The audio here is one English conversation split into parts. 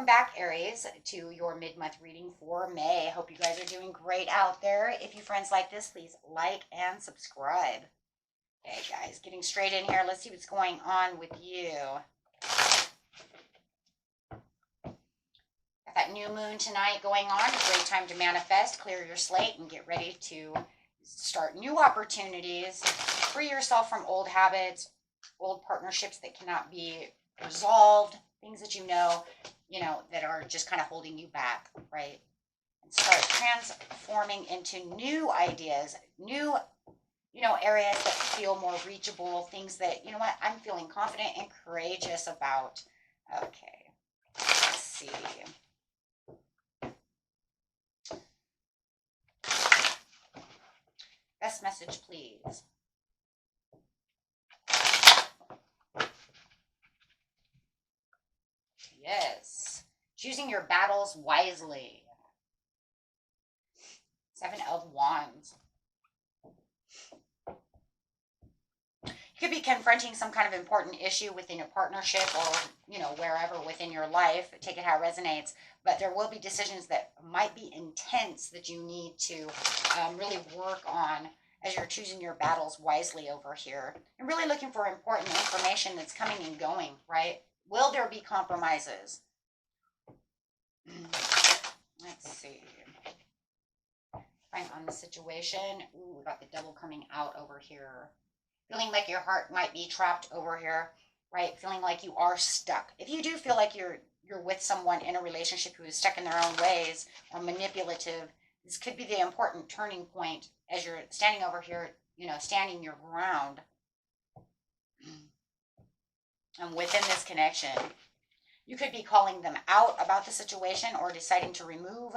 welcome back, Aries, to your mid-month reading for May. Hope you guys are doing great out there. If you friends like this, please like and subscribe. Okay, guys, getting straight in here. Let's see what's going on with you. Got that new moon tonight going on. A great time to manifest, clear your slate, and get ready to start new opportunities. Free yourself from old habits, old partnerships that cannot be resolved, things that you know, that are just kind of holding you back, right? And start transforming into new ideas, new, areas that feel more reachable, things that, I'm feeling confident and courageous about. Okay, let's see. Best message, please. Yes. Choosing your battles wisely. 7 of Wands. You could be confronting some kind of important issue within a partnership or, wherever within your life. Take it how it resonates. But there will be decisions that might be intense that you need to really work on as you're choosing your battles wisely over here. And really looking for important information that's coming and going, right? Will there be compromises? Let's see. Find on the situation. Ooh, we got the Devil coming out over here. Feeling like your heart might be trapped over here, right? Feeling like you are stuck. If you do feel like you're with someone in a relationship who is stuck in their own ways or manipulative, this could be the important turning point as you're standing over here, standing your ground. And within this connection, you could be calling them out about the situation or deciding to remove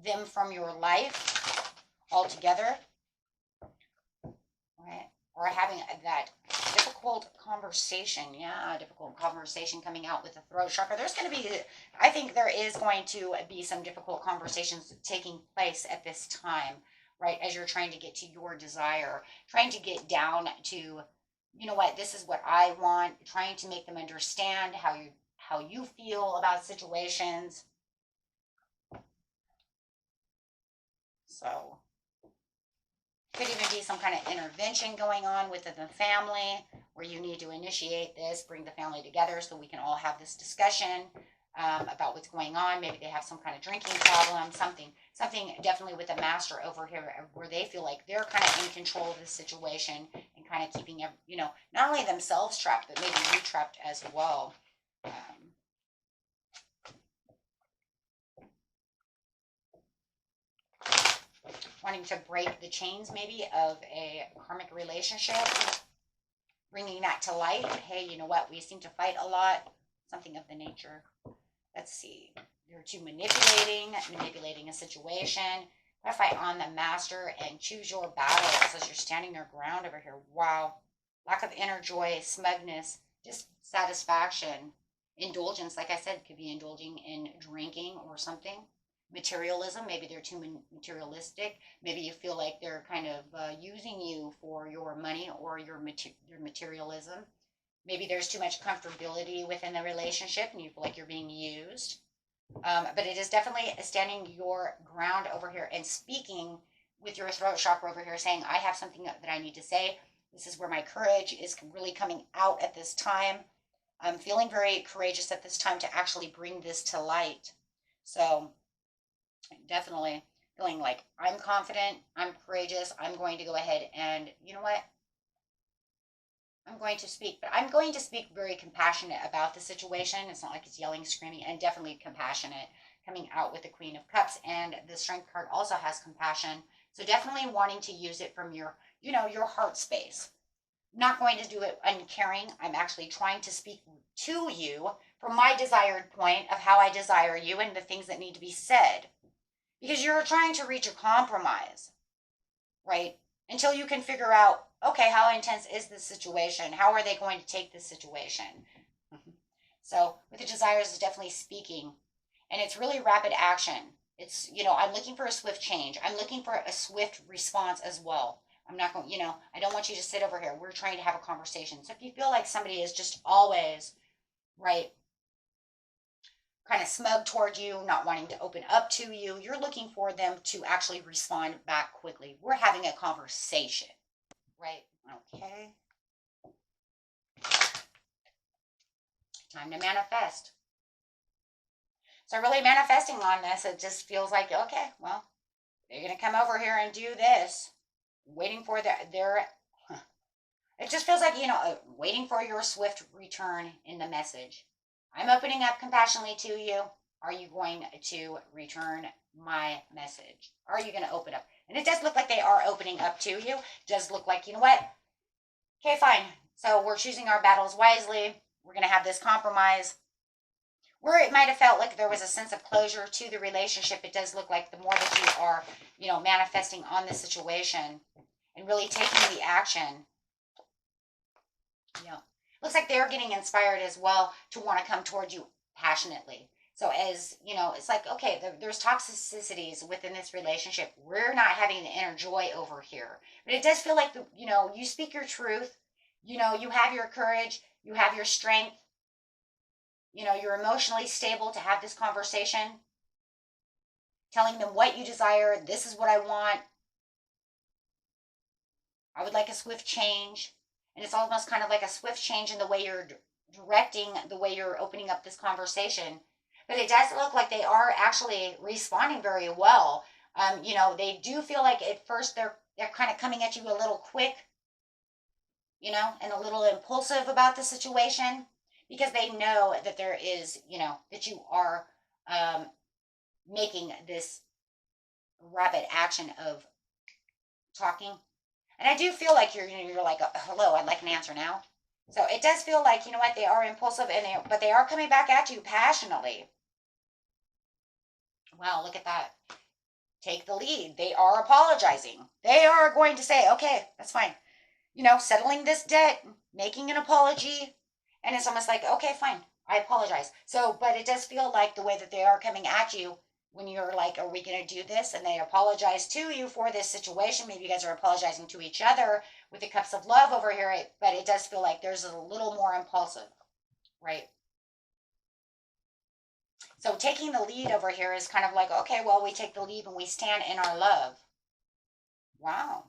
them from your life altogether, right? Or having that difficult conversation. Yeah, difficult conversation coming out with the throat chakra. I think there is going to be some difficult conversations taking place at this time, right? As you're trying to get to your desire, trying to get down to, this is what I want, trying to make them understand how you feel about situations. So could even be some kind of intervention going on within the family where you need to initiate this, bring the family together so we can all have this discussion about what's going on. Maybe they have some kind of drinking problem, something definitely with the master over here where they feel like they're kind of in control of the situation and kind of keeping, not only themselves trapped, but maybe you trapped as well. Wanting to break the chains maybe of a karmic relationship, bringing that to light. Hey, you know what? We seem to fight a lot. Something of the nature. Let's see. You're too manipulating a situation. Fight on the master and choose your battles as you're standing your ground over here. Wow. Lack of inner joy, smugness, dissatisfaction, indulgence. Like I said, could be indulging in drinking or something. Materialism, maybe they're too materialistic. Maybe you feel like they're kind of using you for your money or your materialism. Maybe there's too much comfortability within the relationship and you feel like you're being used. But it is definitely standing your ground over here and speaking with your throat chakra over here, saying, I have something that I need to say. This is where my courage is really coming out at this time. I'm feeling very courageous at this time to actually bring this to light. So definitely feeling like I'm confident, I'm courageous, I'm going to go ahead and, you know what? I'm going to speak, but I'm going to speak very compassionate about the situation. It's not like it's yelling, screaming, and definitely compassionate, coming out with the Queen of Cups. And the Strength card also has compassion. So definitely wanting to use it from your, your heart space. I'm not going to do it uncaring. I'm actually trying to speak to you from my desired point of how I desire you and the things that need to be said. Because you're trying to reach a compromise, right? Until you can figure out, okay, how intense is this situation? How are they going to take this situation? So with the desires is definitely speaking. And it's really rapid action. It's, I'm looking for a swift change. I'm looking for a swift response as well. I'm not going, I don't want you to sit over here. We're trying to have a conversation. So if you feel like somebody is just always, right, kind of smug toward you, not wanting to open up to you. You're looking for them to actually respond back quickly. We're having a conversation, right? Okay. Time to manifest. So really manifesting on this, it just feels like, okay, well, they're going to come over here and do this, waiting for their it just feels like, waiting for your swift return in the message. I'm opening up compassionately to you. Are you going to return my message? Are you going to open up? And it does look like they are opening up to you. It does look like, you know what? Okay, fine. So we're choosing our battles wisely. We're going to have this compromise. Where it might have felt like there was a sense of closure to the relationship, it does look like the more that you are, manifesting on the situation and really taking the action. Yeah. Looks like they're getting inspired as well to want to come towards you passionately. So as, it's like, okay, there's toxicities within this relationship. We're not having the inner joy over here. But it does feel like, you speak your truth. You have your courage. You have your strength. You're emotionally stable to have this conversation. Telling them what you desire. This is what I want. I would like a swift change. And it's almost kind of like a swift change in the way you're directing, the way you're opening up this conversation. But it does look like they are actually responding very well. They do feel like at first they're kind of coming at you a little quick, and a little impulsive about the situation because they know that there is, that you are making this rapid action of talking. And I do feel like you're like, hello, I'd like an answer now. So it does feel like, they are impulsive but they are coming back at you passionately. Wow, look at that. Take the lead. They are apologizing. They are going to say, okay, that's fine. Settling this debt, making an apology. And it's almost like, okay, fine, I apologize. So, but it does feel like the way that they are coming at you when you're like, are we going to do this? And they apologize to you for this situation. Maybe you guys are apologizing to each other with the cups of love over here. But it does feel like there's a little more impulsive, right? So taking the lead over here is kind of like, okay, well, we take the lead and we stand in our love. Wow.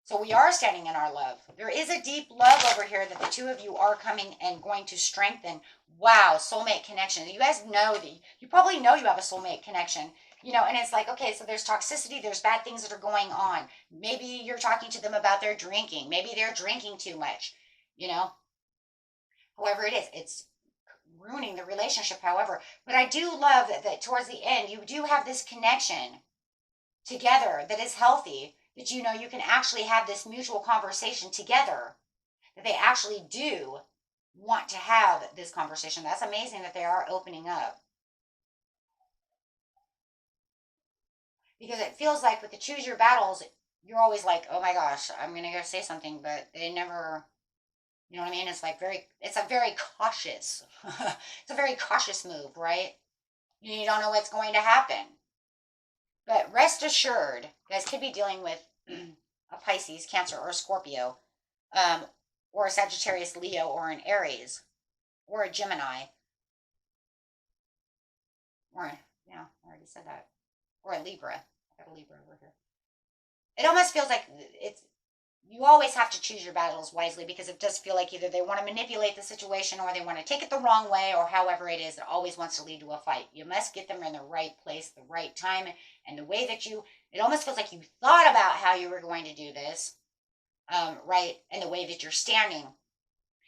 So we are standing in our love. There is a deep love over here that the two of you are coming and going to strengthen. Wow, soulmate connection. You guys know that you probably know you have a soulmate connection. And it's like, okay, so there's toxicity, there's bad things that are going on. Maybe you're talking to them about their drinking. Maybe they're drinking too much, However it is, it's ruining the relationship, however. But I do love that towards the end, you do have this connection together that is healthy, that you can actually have this mutual conversation together, that they actually do want to have this conversation. That's amazing that they are opening up. Because it feels like with the choose your battles, you're always like, oh my gosh, I'm going to go say something, but they never, you know what I mean? It's like it's a very cautious, it's a very cautious move, right? You don't know what's going to happen. But rest assured, you guys could be dealing with a Pisces, Cancer, or a Scorpio, or a Sagittarius, Leo, or an Aries, or a Gemini, or, yeah, I already said that, or a Libra. I got a Libra over here. It almost feels like you always have to choose your battles wisely because it does feel like either they want to manipulate the situation or they want to take it the wrong way or however it is, it always wants to lead to a fight. You must get them in the right place, the right time, and the way that it almost feels like you thought about how you were going to do this, right, and the way that you're standing.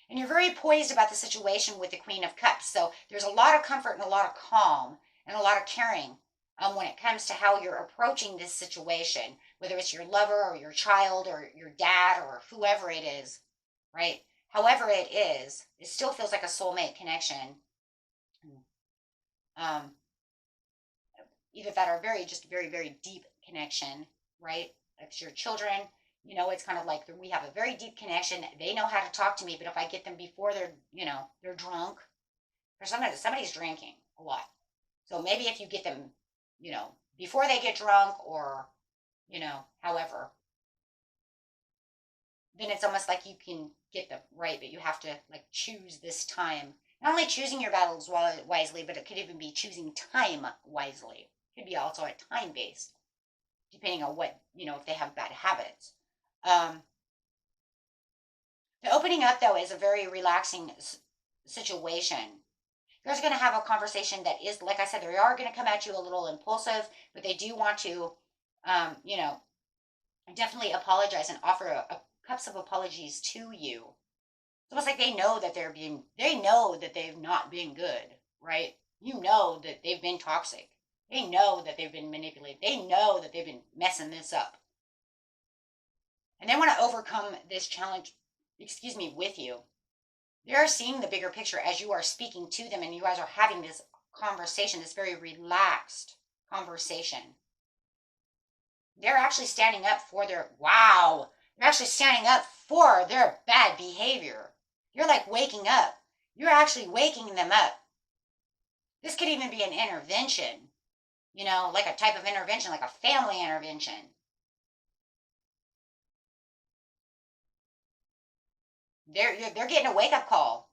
And you're very poised about the situation with the Queen of Cups. So there's a lot of comfort and a lot of calm and a lot of caring when it comes to how you're approaching this situation, whether it's your lover or your child or your dad or whoever it is, right? However it is, it still feels like a soulmate connection. Either that or very, very deep connection, right? It's your children. It's kind of like we have a very deep connection. They know how to talk to me, but if I get them before they're drunk, or somebody's drinking a lot. So maybe if you get them, before they get drunk or, however, then it's almost like you can get them, right? But you have to like choose this time Not only choosing your battles wisely, but it could even be choosing time wisely. It could be also a time based, depending on what, if they have bad habits. The opening up, though, is a very relaxing situation. You guys are going to have a conversation that is, like I said, they are going to come at you a little impulsive, but they do want to, definitely apologize and offer cups of apologies to you. It's almost like they know that they know that they've not been good, right? You know that they've been toxic. They know that they've been manipulated. They know that they've been messing this up. And they want to overcome this challenge, with you. They're seeing the bigger picture as you are speaking to them and you guys are having this conversation, this very relaxed conversation. They're actually standing up for they're actually standing up for their bad behavior. You're like waking up. You're actually waking them up. This could even be an intervention, like a type of intervention, like a family intervention. They're getting a wake-up call.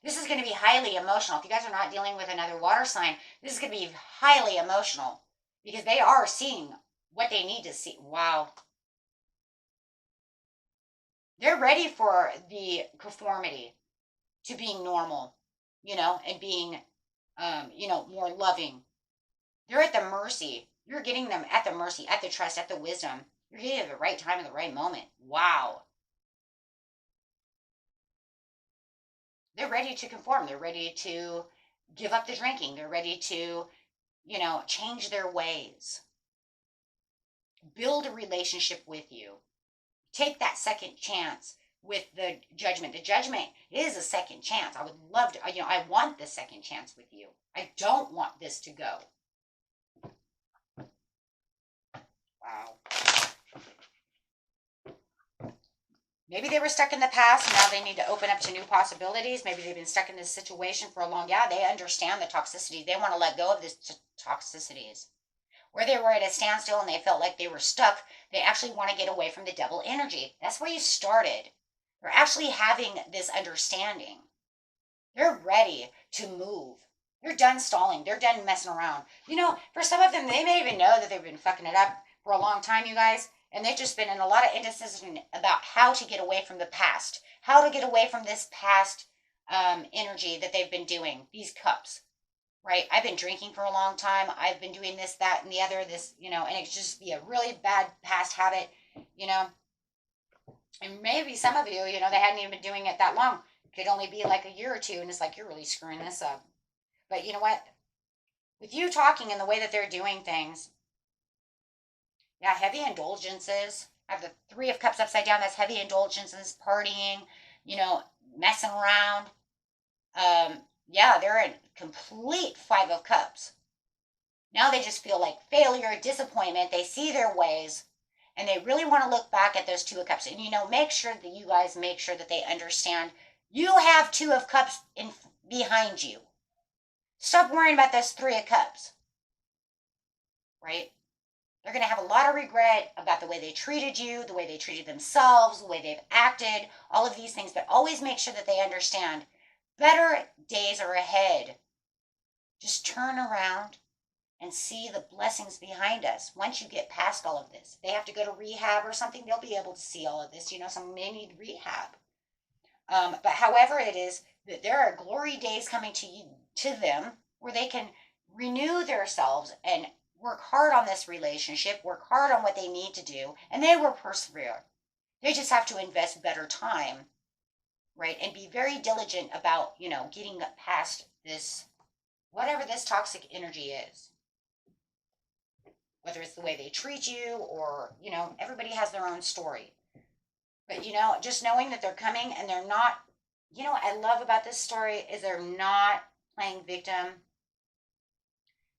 This is going to be highly emotional. If you guys are not dealing with another water sign, this is going to be highly emotional because they are seeing what they need to see. Wow. They're ready for the conformity to being normal, and being, more loving. They're at the mercy. You're getting them at the mercy, at the trust, at the wisdom. You're getting at the right time, at the right moment. Wow. They're ready to conform. They're ready to give up the drinking. They're ready to, change their ways. Build a relationship with you. Take that second chance with the judgment. The judgment is a second chance. I would love to, I want this second chance with you. I don't want this to go. Wow. Maybe they were stuck in the past. Now they need to open up to new possibilities. Maybe they've been stuck in this situation for a long. Yeah, they understand the toxicity. They want to let go of this toxicities. Where they were at a standstill and they felt like they were stuck, they actually want to get away from the devil energy. That's where you started. They're actually having this understanding. They're ready to move. They're done stalling. They're done messing around. For some of them, they may even know that they've been fucking it up for a long time, you guys. And they've just been in a lot of indecision about how to get away from the past, how to get away from this past energy that they've been doing, these cups, right? I've been drinking for a long time. I've been doing this, that, and the other, this, and it's just be a really bad past habit, And maybe some of you, they hadn't even been doing it that long. It could only be like a year or two, and it's like, you're really screwing this up. But you know what? With you talking and the way that they're doing things, yeah, heavy indulgences. I have the Three of Cups upside down. That's heavy indulgences, partying, messing around. Yeah, they're in complete Five of Cups. Now they just feel like failure, disappointment. They see their ways, and they really want to look back at those Two of Cups. And, make sure that you guys make sure that they understand you have Two of Cups behind you. Stop worrying about those Three of Cups, right? They're going to have a lot of regret about the way they treated you, the way they treated themselves, the way they've acted, all of these things. But always make sure that they understand better days are ahead. Just turn around and see the blessings behind us. Once you get past all of this, they have to go to rehab or something, they'll be able to see all of this. Some may need rehab. But however it is, that there are glory days coming to them where they can renew themselves and work hard on this relationship, work hard on what they need to do, and they will persevere. They just have to invest better time, right? And be very diligent about, getting past this, whatever this toxic energy is. Whether it's the way they treat you or, everybody has their own story. But, just knowing that they're coming and they're not, what I love about this story is they're not playing victim.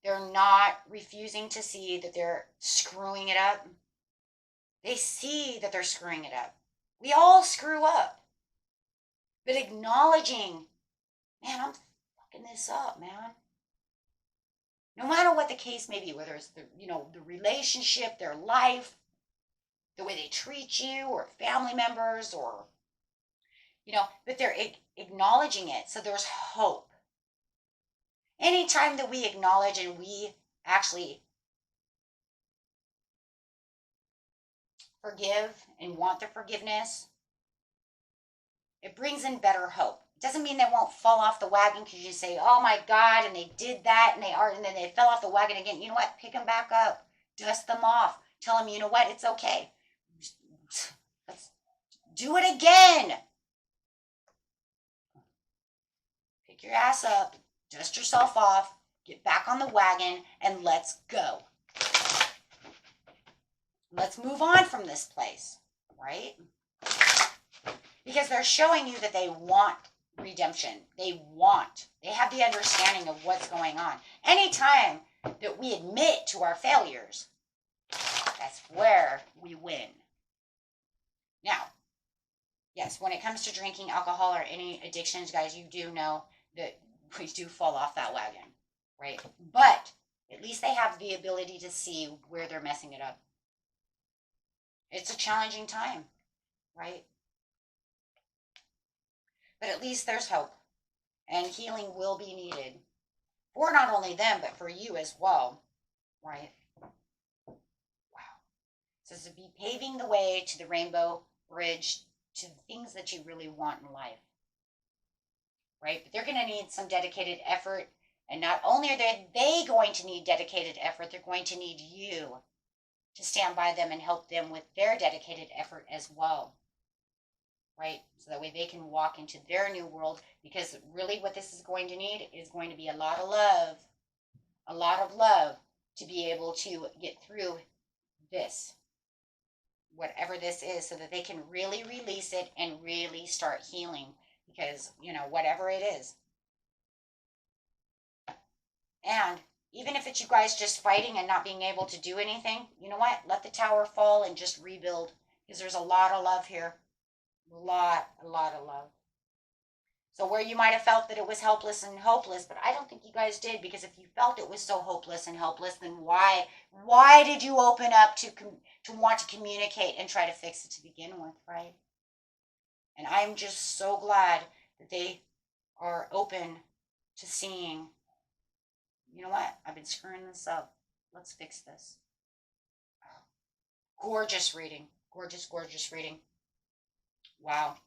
They're not refusing to see that they're screwing it up. They see that they're screwing it up. We all screw up. But acknowledging, man, I'm fucking this up, man. No matter what the case may be, whether it's the relationship, their life, the way they treat you, or family members, or, but they're acknowledging it. So there's hope. Anytime that we acknowledge and we actually forgive and want the forgiveness, it brings in better hope. It doesn't mean they won't fall off the wagon because you say, oh my God, and they did that and then they fell off the wagon again. You know what? Pick them back up. Dust them off. Tell them, you know what? It's okay. Let's do it again. Pick your ass up. Dust yourself off. Get back on the wagon and let's go. Let's move on from this place, right? Because they're showing you that they want redemption. They have the understanding of what's going on. Anytime that we admit to our failures, that's where we win. Now, yes, when it comes to drinking alcohol or any addictions, guys, you do know that we do fall off that wagon, right? But at least they have the ability to see where they're messing it up. It's a challenging time, right? But at least there's hope, and healing will be needed for not only them, but for you as well, right? Wow. So to be paving the way to the rainbow bridge, to the things that you really want in life, right? But they're going to need some dedicated effort, and not only are they going to need dedicated effort, they're going to need you to stand by them and help them with their dedicated effort as well. Right? So that way they can walk into their new world, because really what this is going to need is going to be a lot of love to be able to get through this, whatever this is, so that they can really release it and really start healing, because, whatever it is. And even if it's you guys just fighting and not being able to do anything, you know what? Let the tower fall and just rebuild, because there's a lot of love here. A lot of love. So where you might have felt that it was helpless and hopeless, but I don't think you guys did, because if you felt it was so hopeless and helpless, then why did you open up to want to communicate and try to fix it to begin with, right? And I'm just so glad that they are open to seeing, you know what? I've been screwing this up. Let's fix this. Gorgeous reading. Gorgeous reading. Wow.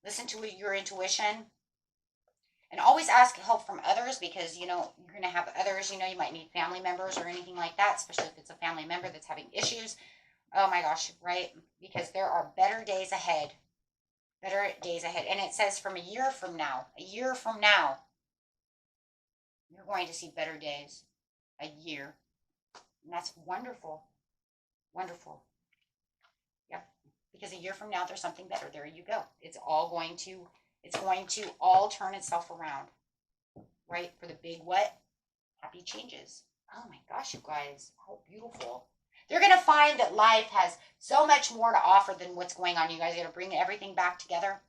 Listen to your intuition, and always ask help from others, because, you're going to have others, you might need family members or anything like that, especially if it's a family member that's having issues. Oh my gosh, right? Because there are better days ahead. And it says from a year from now, you're going to see better days. A year. And that's wonderful. Yep. Because a year from now, there's something better. There you go. It's going to all turn itself around. Right? For the big what? Happy changes. Oh my gosh, you guys. How beautiful. They're going to find that life has so much more to offer than what's going on. You guys got to bring everything back together.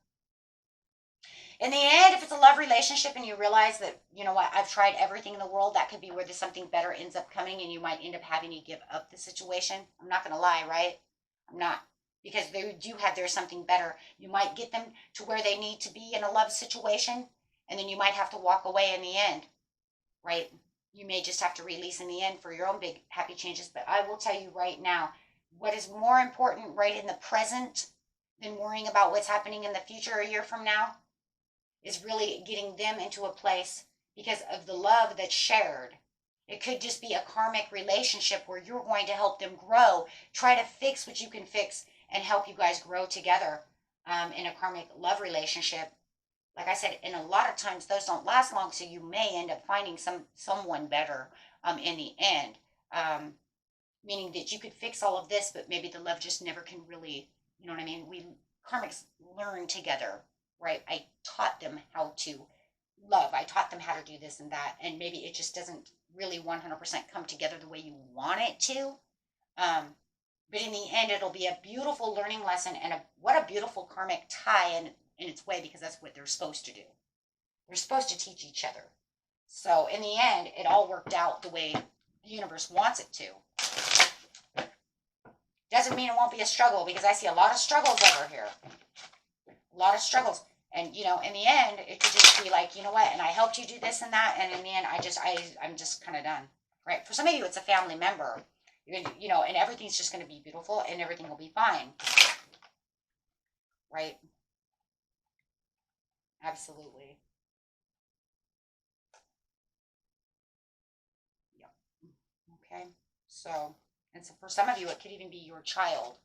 In the end, if it's a love relationship and you realize that, you know what, I've tried everything in the world, that could be where something better ends up coming, and you might end up having to give up the situation. I'm not going to lie, right? I'm not. Because they do have there's something better. You might get them to where they need to be in a love situation, and then you might have to walk away in the end, right? You may just have to release in the end for your own big happy changes. But I will tell you right now, what is more important right in the present than worrying about what's happening in the future a year from now is really getting them into a place, because of the love that's shared. It could just be a karmic relationship where you're going to help them grow, try to fix what you can fix, and help you guys grow together in a karmic love relationship. Like I said, and a lot of times those don't last long, so you may end up finding someone better in the end. Meaning that you could fix all of this, but maybe the love just never can really, you know what I mean? We karmics learn together. Right? I taught them how to love. I taught them how to do this and that. And maybe it just doesn't really 100% come together the way you want it to. But in the end, it'll be a beautiful learning lesson, and what a beautiful karmic tie in its way, because that's what they're supposed to do. They're supposed to teach each other. So in the end, it all worked out the way the universe wants it to. Doesn't mean it won't be a struggle, because I see a lot of struggles over here. A lot of struggles. And, you know, in the end, it could just be like, you know what, and I helped you do this and that, and in the end, I'm just kind of done, right? For some of you, it's a family member, you know, and everything's just going to be beautiful, and everything will be fine, right? Absolutely. Yep. Okay. So, and so for some of you, it could even be your child.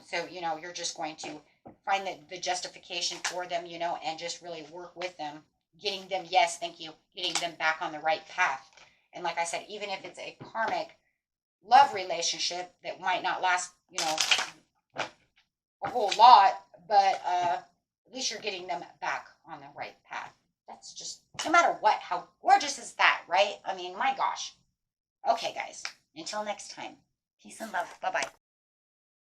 So, you know, you're just going to find the justification for them, you know, and just really work with them, getting them, yes, thank you, getting them back on the right path. And like I said, even if it's a karmic love relationship that might not last, you know, a whole lot, but at least you're getting them back on the right path. That's just, no matter what, how gorgeous is that, right? I mean, my gosh. Okay, guys, until next time, peace and love. Bye bye.